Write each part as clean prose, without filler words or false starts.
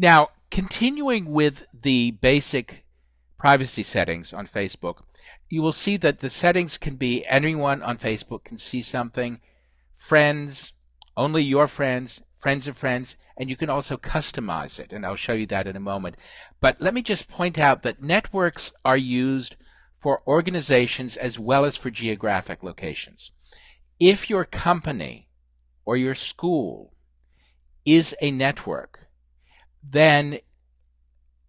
Now, continuing with the basic privacy settings on Facebook, you will see that the settings can be anyone on Facebook can see something, friends, only your friends, friends of friends, and you can also customize it, and I'll show you that in a moment. But let me just point out that networks are used for organizations as well as for geographic locations. If your company or your school is a network, then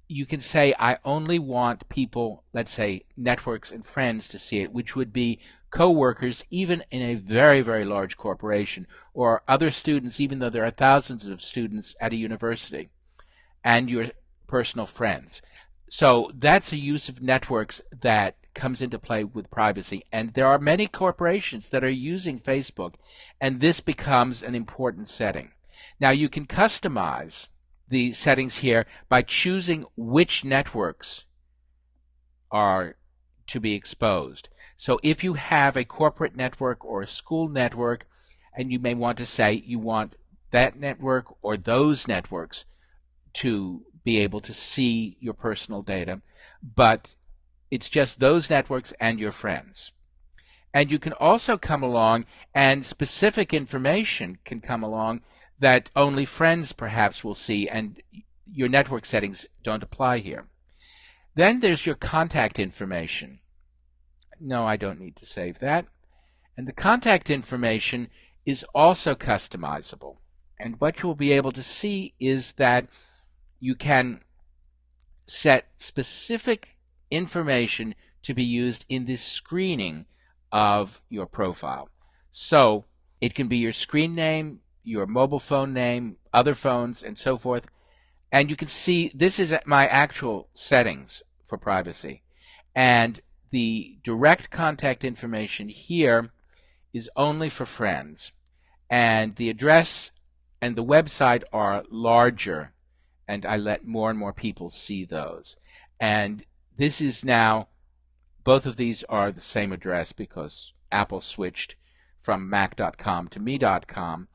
you can say, I only want people, let's say networks and friends, to see it, which would be co-workers, even in a very, very large corporation, or other students, even though there are thousands of students at a university, and your personal friends. So that's a use of networks that comes into play with privacy. And there are many corporations that are using Facebook, and this becomes an important setting. Now, you can customize the settings here by choosing which networks are to be exposed. So if you have a corporate network or a school network, and you may want to say you want that network or those networks to be able to see your personal data, but it's just those networks and your friends. And you can also come along, and specific information can come along that only friends perhaps will see, and your network settings don't apply here. Then there's your contact information. No, I don't need to save that. And the contact information is also customizable. And what you'll be able to see is that you can set specific information to be used in this screening of your profile. So it can be your screen name, your mobile phone name, other phones, and so forth. And you can see this is my actual settings for privacy. And the direct contact information here is only for friends. And the address and the website are larger, and I let more and more people see those. And this is now, both of these are the same address because Apple switched from Mac.com to me.com.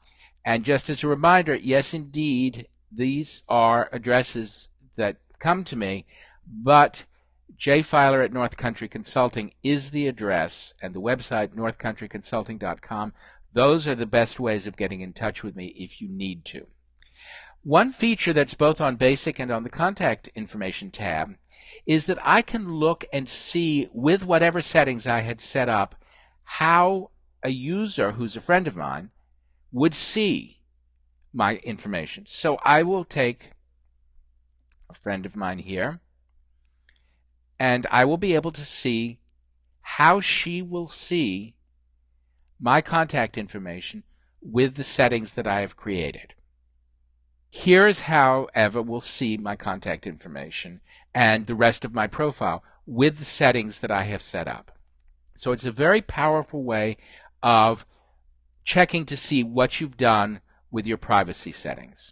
And just as a reminder, yes, indeed, these are addresses that come to me, but jfiler at North Country Consulting is the address, and the website, northcountryconsulting.com. Those are the best ways of getting in touch with me if you need to. One feature that's both on Basic and on the Contact Information tab is that I can look and see, with whatever settings I had set up, how a user who's a friend of mine would see my information. So I will take a friend of mine here, and I will be able to see how she will see my contact information with the settings that I have created. Here's how Eva will see my contact information and the rest of my profile with the settings that I have set up. So it's a very powerful way of checking to see what you've done with your privacy settings.